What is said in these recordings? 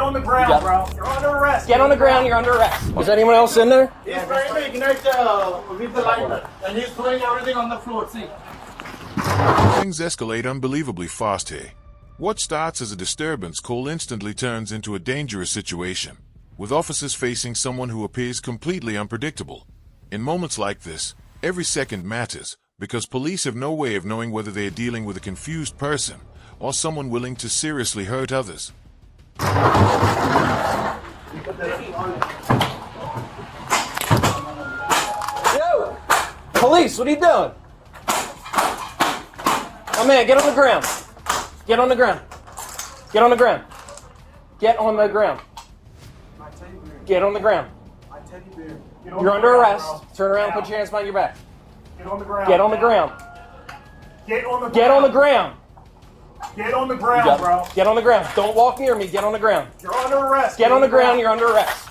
on the ground, bro. You're under arrest. Get on the ground. You're under arrest. Is anyone else in there? He's trying to ignite with the lighter, and he's putting everything on the floor. See. Things escalate unbelievably fast here. What starts as a disturbance call instantly turns into a dangerous situation, with officers facing someone who appears completely unpredictable. In moments like this, every second matters, because police have no way of knowing whether they are dealing with a confused person or someone willing to seriously hurt others. Yo! Police, what are you doing? Oh man, get on the ground. Get on the ground. Get on the ground. Get on the ground. Get on the ground. You're under arrest. Turn around and put your hands behind your back. Get on the ground. Get on the ground. Get on the ground. Get on the ground. Get on the ground, bro. Get on the ground. Don't walk near me. Get on the ground. You're under arrest. Get on the ground. You're under arrest.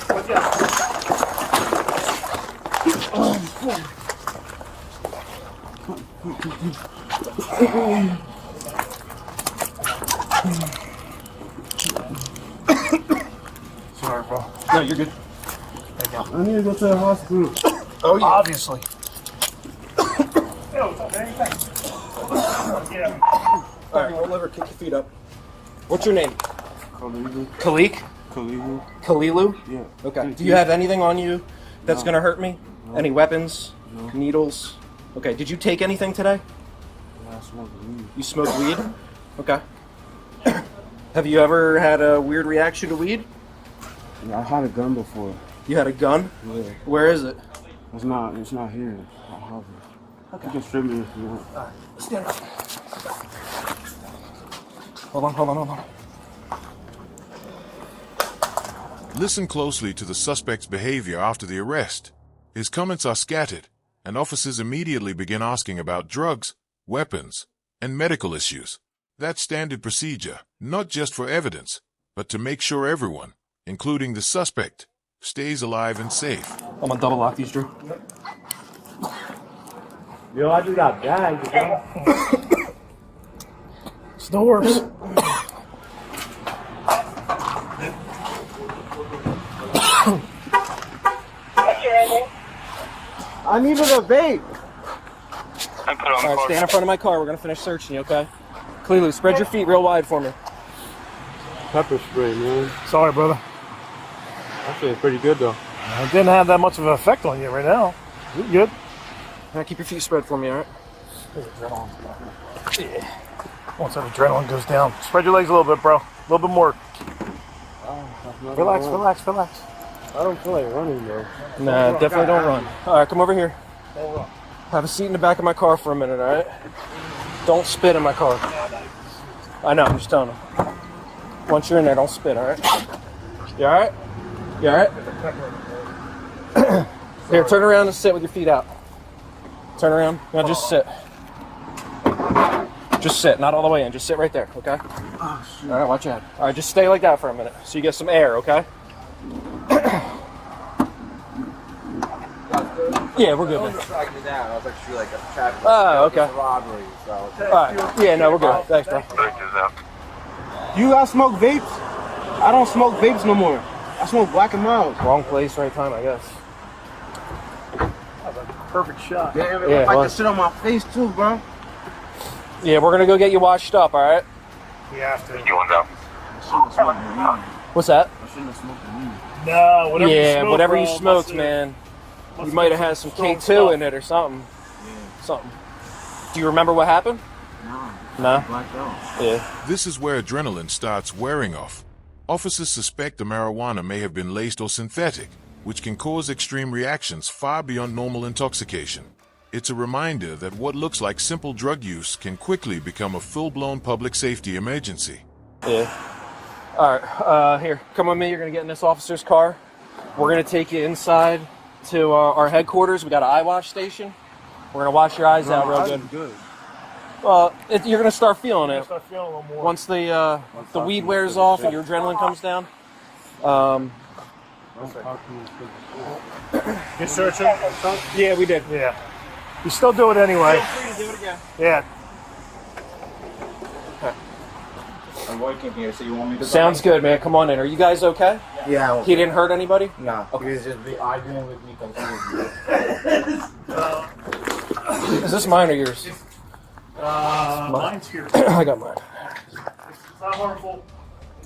Look out. Sorry, bro. No, you're good. I need to go to the hospital. Oh, yeah. Obviously. Yo, what's up, man? Thanks. Yeah. All right, roll over. Kick your feet up. What's your name? Kalilu. Khalik? Kalilu. Kalilu? Yeah. Okay. Do you have anything on you that's going to hurt me? No. Any weapons? No. Needles? Okay. Did you take anything today? Yeah, I smoke weed. You smoked weed? Okay. Have you ever had a weird reaction to weed? Yeah, I had a gun before. You had a gun? Yeah. Where is it? It's not here. I have it. Okay. You can strip me if you want. All right. Stand up. Hold on. Listen closely to the suspect's behavior after the arrest. His comments are scattered, and officers immediately begin asking about drugs, weapons, and medical issues. That's standard procedure, not just for evidence, but to make sure everyone, including the suspect, stays alive and safe. I'm gonna double lock these, Drew. Yo, I just got bagged, bro. It's the worst. I needed a vape. All right, stand in front of my car. We're gonna finish searching you, okay? Clearly, spread your feet real wide for me. Pepper spray, man. Sorry, brother. That shit's pretty good, though. It didn't have that much of an effect on you right now. You good? All right, keep your feet spread for me, all right? Yeah. Once that adrenaline goes down, spread your legs a little bit, bro. A little bit more. Relax. I don't feel like running, though. Nah, definitely don't run. All right, come over here. Have a seat in the back of my car for a minute, all right? Don't spit in my car. I know, I'm just telling you. Once you're in there, don't spit, all right? You all right? You all right? Here, turn around and sit with your feet out. Turn around. Now just sit. Just sit, not all the way in. Just sit right there, okay? Oh, shit. All right, watch out. All right, just stay like that for a minute so you get some air, okay? Yeah, we're good. Oh, okay. All right. Yeah, no, we're good. Thanks, bro. You guys smoke vapes? I don't smoke vapes no more. I smoke Black and Mild. Wrong place, right time, I guess. That was a perfect shot. Damn it, Yeah, if I well- can sit on my face too, bro. Yeah, we're gonna go get you washed up, all right? We have to. What's that? I shouldn't have smoked weed. No, whatever you Yeah, smoke, whatever bro, you smoked, must man. You have might have been had some strong K2 stuff. in it or something. Something. Do you remember what happened? No? Blacked out. Yeah. This is where adrenaline starts wearing off. Officers suspect the marijuana may have been laced or synthetic, which can cause extreme reactions far beyond normal intoxication. It's a reminder that what looks like simple drug use can quickly become a full-blown public safety emergency. Yeah. All right, here, come with me. You're gonna get in this officer's car. We're gonna take you inside to our headquarters. We got an eye wash station. We're gonna wash your eyes out real good. Well, you're gonna start feeling it Start feeling a little more. once the weed wears off and your adrenaline comes down. You searching? Yeah, we did. Yeah. You still do it anyway. Feel free to do it again. Yeah. I'm working here, so you want me to... Sounds good, man. Come on in. Are you guys okay? Yeah, I'm He didn't hurt anybody? Nah, Okay. he's just be arguing with me continuously. Is this mine or yours? Mine's here. I got mine. It's not harmful.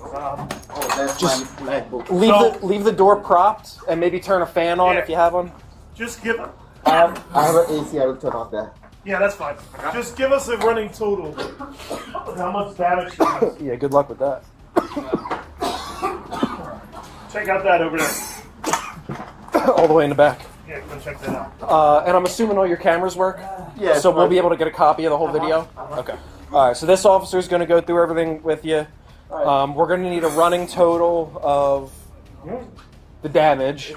Oh, that's Just my MacBook. Leave the door propped and maybe turn a fan on if you have one. Just give it. I have an AC, I will turn off that. Yeah, that's fine. Just give us a running total of how much damage she has. Yeah, good luck with that. Check out that over there. All the way in the back. Yeah, go check that out. And I'm assuming all your cameras work? Yeah. So we'll be able to get a copy of the whole video? Okay. All right, so this officer is going to go through everything with you. We're going to need a running total of the damage.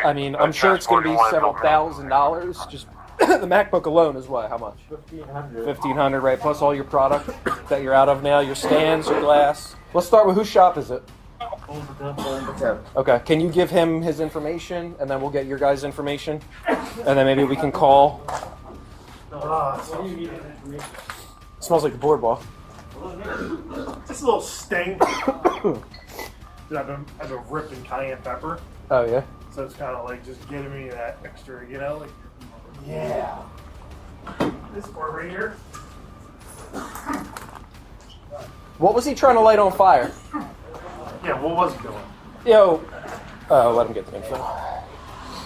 I mean, I'm sure it's going to be several $1,000s. Just the MacBook alone is what? How much? $1,500, right? Plus all your product that you're out of now, your stands, your glass. Let's start with whose shop is it? Okay. Can you give him his information, and then we'll get your guys' information, and then maybe we can call. Smells like a boardwalk. Just a little sting. I've been ripping cayenne pepper, Oh yeah. so it's kind of like just giving me that extra, you know, like yeah. This part right here. What was he trying to light on fire? Yeah, what was he doing? Yo. Let him get the info.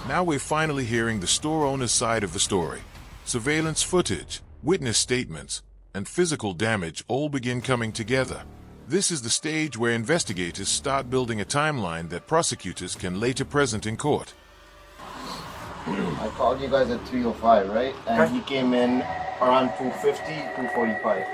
Now we're finally hearing the store owner's side of the story. Surveillance footage, witness statements, and physical damage all begin coming together. This is the stage where investigators start building a timeline that prosecutors can later present in court. I called you guys at 3:05, right? And he came in around 2:50, 2:45.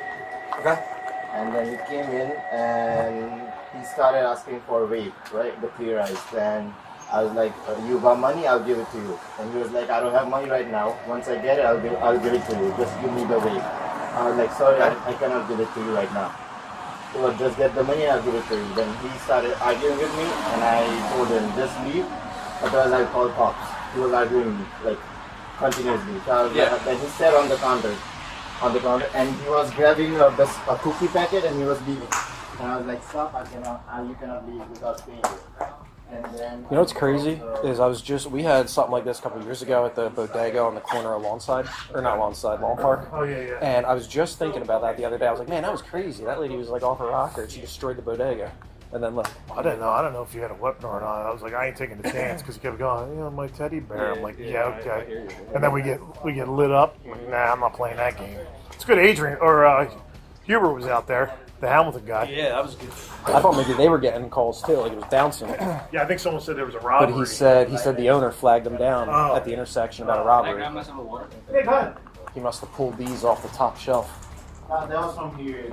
Okay. And then he came in and he started asking for vape, right? The clear ice. Then I was like, you got money? I'll give it to you. And he was like, I don't have money right now. Once I get it, I'll give it to you. Just give me the vape. I was like, sorry, I cannot give it to you right now. So just get the money and I'll give it to you. Then he started arguing with me and I told him, just leave. Otherwise I'll call cops. He was arguing with me, like, continuously. So I was like, then he sat on the counter, and he was grabbing a cookie packet and he was leaving. And I was like, stop, you cannot leave without paying it. And then, You know what's crazy is we had something like this a couple of years ago at the bodega on the corner of Lawn Park. Oh yeah, yeah. And I was just thinking about that the other day. I was like, man, that was crazy. That lady was like off her rocker. She destroyed the bodega. And then look. I don't know if you had a weapon or not. I was like, I ain't taking the chance because he kept going, you know, my teddy bear. I'm like, yeah, okay. And then we get lit up. I'm like, nah, I'm not playing that game. It's good. Adrian or Huber was out there, the Hamilton guy. Yeah, that was good. I thought maybe they were getting calls too, like it was bouncing. Yeah, I think someone said there was a robbery. But he said the owner flagged him down at the intersection about a robbery. Hey, go ahead. He must have pulled these off the top shelf. that was from here.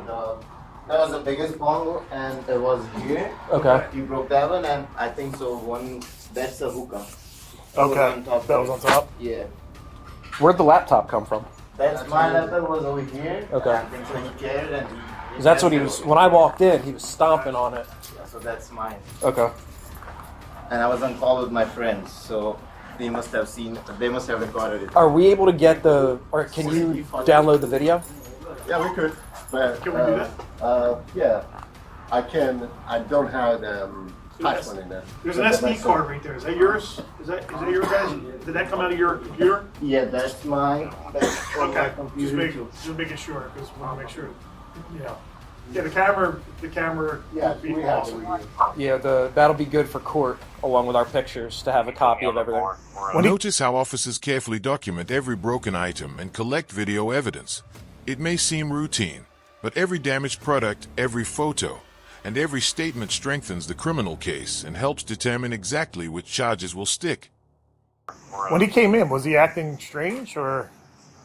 That was the biggest bong, and it was here. Okay. He broke that one, and I think so. That's a hookah. Okay, that was on top. Yeah. Where'd the laptop come from? That's my laptop was over here. Okay. I think so. He carried it. And Because that's what he was. When I walked in, he was stomping on it. Yeah, so that's mine. Okay. And I was on call with my friends, so they must have recorded it. Are we able to get or can you download the video? Yeah, we could. But, Can we do that? yeah, I can. I don't have the password in there. There's an SD card right there. Is that yours? Is that your guys? Did that come out of your computer? Yeah, that's mine. That's from my Okay, computer. just making sure because we want to make sure. Yeah. Yeah, the camera. Yeah, would be we have awesome. it. Yeah, that'll be good for court, along with our pictures, to have a copy of everything. Notice how officers carefully document every broken item and collect video evidence. It may seem routine, but every damaged product, every photo, and every statement strengthens the criminal case and helps determine exactly which charges will stick. When he came in, was he acting strange or?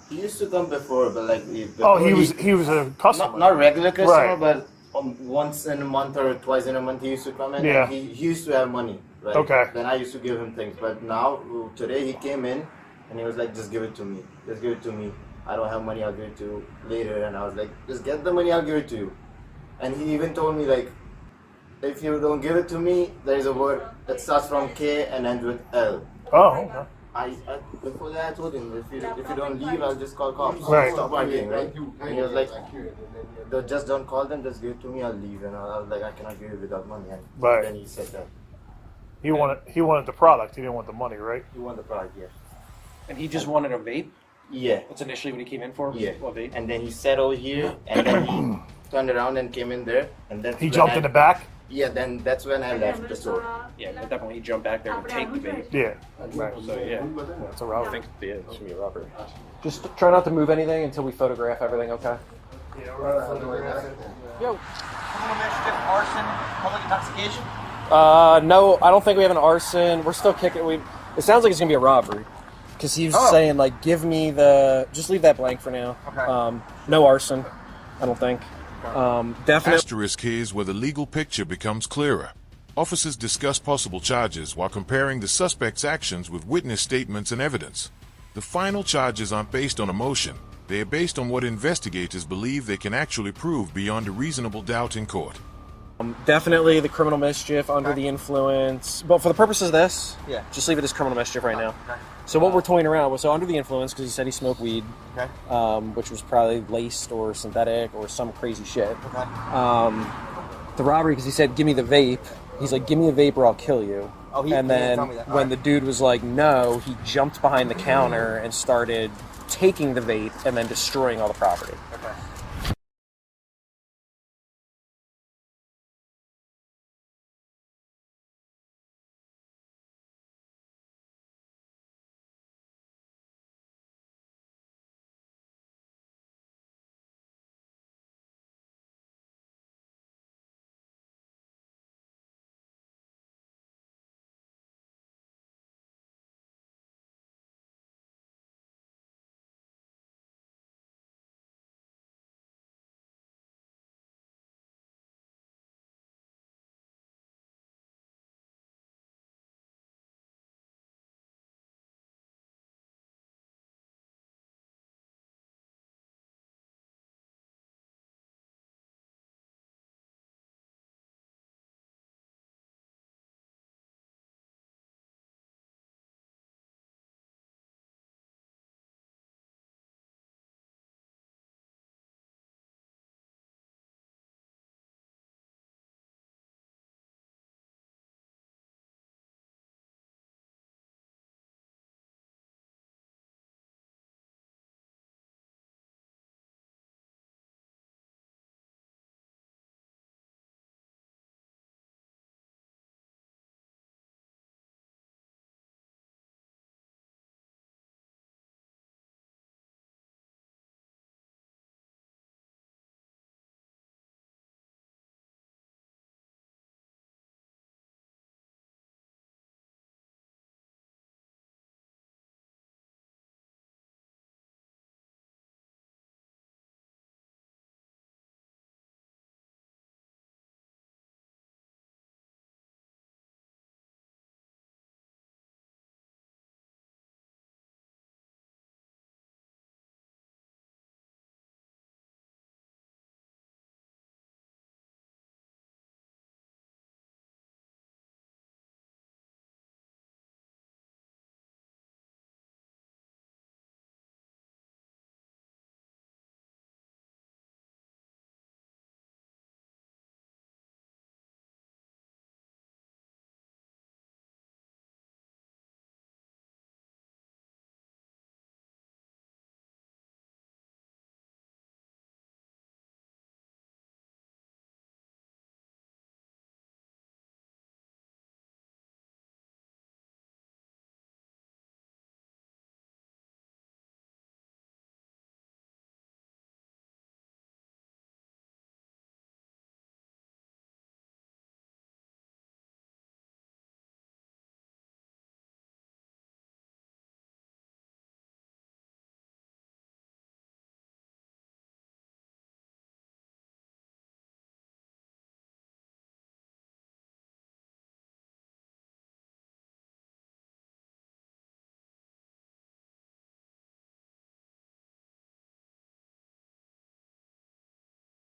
He used to come before, but like He was a customer. not regular customer, Right. but once in a month or twice in a month he used to come in. Yeah. And he used to have money. Right? Okay. Then I used to give him things, but now today he came in and he was like, "Just give it to me. Just give it to me. I don't have money. I'll give it to you later." And I was like, "Just get the money. I'll give it to you." And he even told me like, "If you don't give it to me, there is a word that starts from K and ends with L." Oh, okay. Before that I told him, if you don't leave, I'll just call cops. Right. Stop parking, right? And he was like, just don't call them, just give it to me, I'll leave. And I was like, I cannot give you without money. And Right. then he said that. He wanted the product. He didn't want the money, right? He wanted the product, yeah. And he just wanted a vape? Yeah. That's initially what he came in for? Yeah. A vape? And then he sat over here, and then he turned around and came in there. And then He jumped in the back? Yeah, then that's when I left the store. Yeah, at that point he jumped back there to take the vape. Yeah. Right. So yeah. That's a I robbery. think it should be a robbery. Just try not to move anything until we photograph everything, okay? Yo. Arson, public intoxication. No, I don't think we have an arson. We're still kicking. It sounds like it's gonna be a robbery, because he was saying like, give me just leave that blank for now. Okay. No arson, I don't think. Definitely. Asterisk is where the legal picture becomes clearer. Officers discuss possible charges while comparing the suspect's actions with witness statements and evidence. The final charges aren't based on emotion. They are based on what investigators believe they can actually prove beyond a reasonable doubt in court. Definitely the criminal mischief under the influence. But for the purposes of this, Yeah. just leave it as criminal mischief right now. Okay. So what we're toying around with, so under the influence, because he said he smoked weed, Okay. which was probably laced or synthetic or some crazy shit. Okay. The robbery, because he said, give me the vape. He's like, give me a vape or I'll kill you. Oh, he and didn't then tell me that. when Alright. the dude was like, no, he jumped behind the counter and started taking the vape and then destroying all the property. Okay.